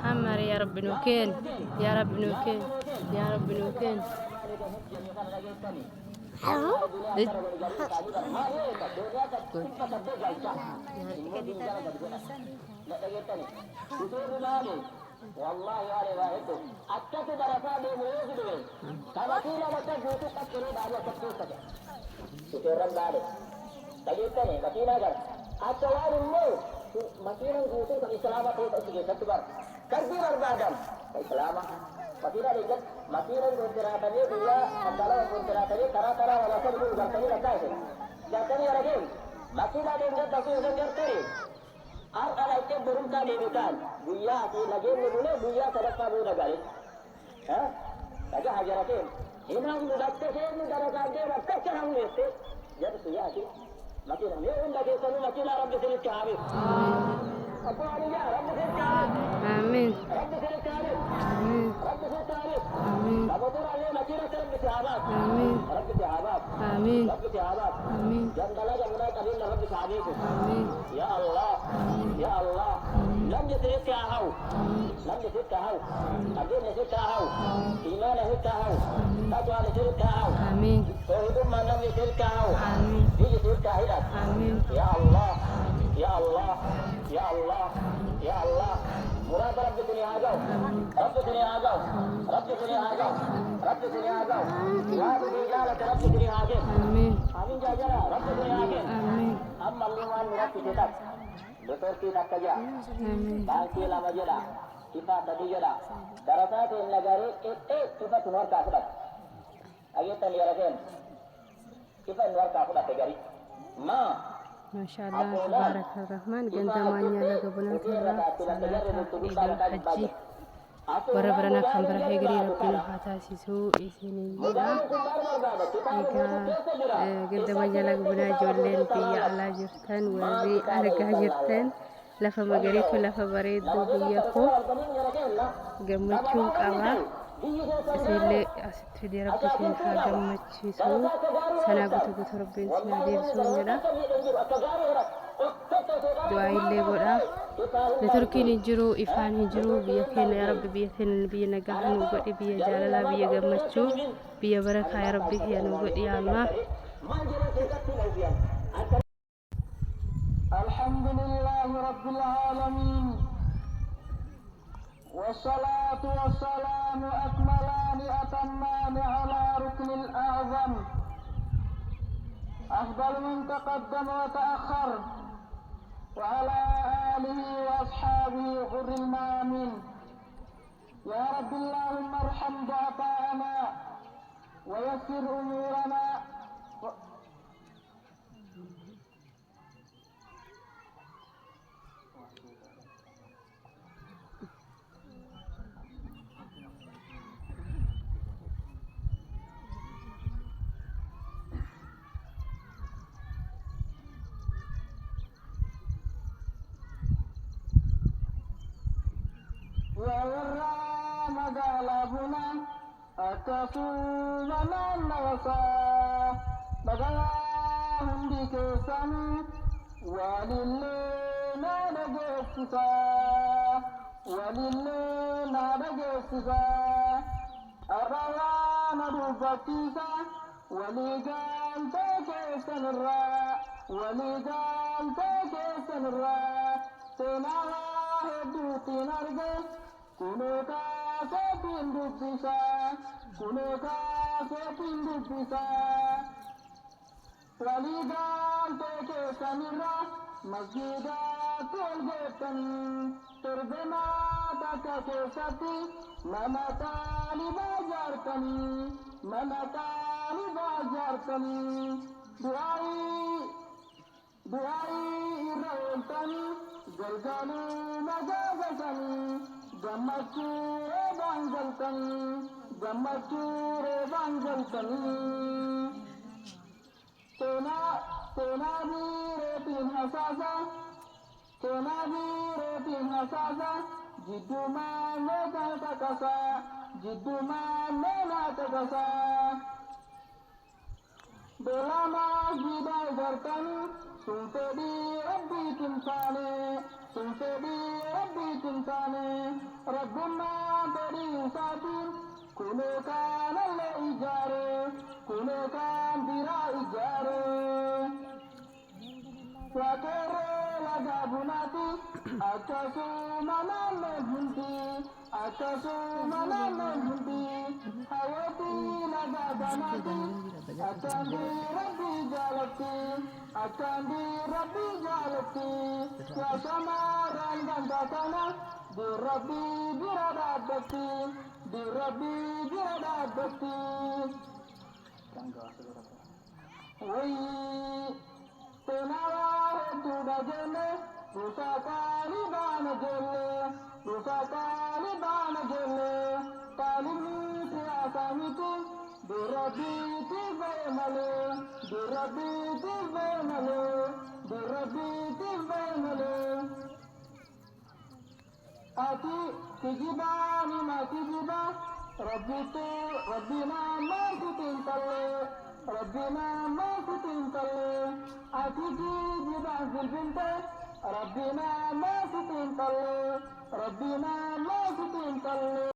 عمر يا رب نوكين يا رب نوكين يا رب نوكين والله يا روايته أكتب دراسات موجودة كما كنا نتجه تكتب بعد تكتب كتير رمضان تجيبني مكينا جر أتوار الموت مكينا جوتو كإسلامة تيجي تكبر كثير رمضان إسلامة مكينا رجال مكينا جوترا تبي بيا أندلا جوترا تبي ترى ترى ولا تبي جرتني لكاي جرتني رجال مكينا رجال تبي جرتني أنا إتى برم كاني بكان بيا أكيد لجيم نقوله بيا سرقة بودا قالي ها لجا حجرتين هنا هم دكتور هم درجات دي دكتور هم نسته جد بيا أكيد مكينا ميون لجي سنو مكينا رب سيد كامل آمين آمين آمين آمين آمين آمين آمين يا الله يا الله لم يترك هو لم يترك هو الدين يترك هو إيمان يترك هو تقوى يترك هو آمين توحيد ما لم يترك هو آمين دي يترك هيدا آمين يا الله يا الله يا الله يا الله مراد رب الدنيا هاجو رب الدنيا هاجو رب الدنيا هاجو رب الدنيا هاجو يا رجالة رب الدنيا هاجو آمين آمين جاجرا رب الدنيا هاجو آمين أما اللومان مراد كتاب دكتور كي نكجا آمين باقي لما جدا كيفا تدي جدا دراسات النجاري كيفا تنور كافرات أيه تنيا رجال كيفا نور كافرات تجاري ما ما شاء الله تبارك الرحمن جندمانيا لقبنا ترى صلاة الحج بربرنا كم برهجري ربنا حتاسسو إسنينا جندمانيا لقبنا جولين بيا على جرتن وبي أرجع جرتن لفا مجريت لفا بريد بياكو جمتشون كوا سيلي أستفيد ربي سينها جمتشيسو سنا قطو ربي سنادير سونجرا دعاء اللي قرأ لتركين الجرو إفان الجرو بيكين يا رب بيكين بي نجاحن وقدي بي جاللا بي جمتشو بي بركة يا ربي يا نوقدي يا الله الحمد لله رب العالمين والصلاة والسلام أكملان أتمان على ركن الأعظم أفضل من تقدم وتأخر وعلى آله وأصحابه غر المامين يا رب اللهم ارحم ضعفاءنا ويسر أمورنا warra magaalaa buna akkasuma naannawasaa magaalaa hundi keessanii walillee na dhageessisaa walillee na dhageessisaa arraa na dubbachiisa waliigaltee keessanirraa waliigaltee keessanirraa seenaa hedduutiin argee kunuuka seetiin dubbisaa kunuuka seetiin dubbisaa waliigaltee keessanirra masjiidatti ol geessanii torbanaa takka keessatti mana taalibaa ijaartanii mana taalibaa ijaartanii du'aa'ii irra ooltanii galgaluu magaafatanii gammachuu reebaan galtanii seenaa biireetiin hasaasa jidduu maallee naa taqasaa beelamaa jiidhaa ijaartanii sun fedhii rabbiitiin taane rabbummaa fedhii isaatiin kunoo kaanallee ijaare kunoo kaan biraa ijaare waaqerree lagaa bunaati akkasuma naannoon hundi hawwatii lagaa banaati akkaan rabbii jaalatti yaa shamarran ganda kana dirrabbii bira dhaabbatti wayii seenaa hedduu dhageenne dhufa taalibaana jelle taalibni siyaasaa miti dirrabbiitiif ba'e malee ati tijibani ma tijiba rabbina ma sitin talle rabbina ma sitin talle ati tijiba zulbinte rabbina ma sitin talle rabbina ma sitin talle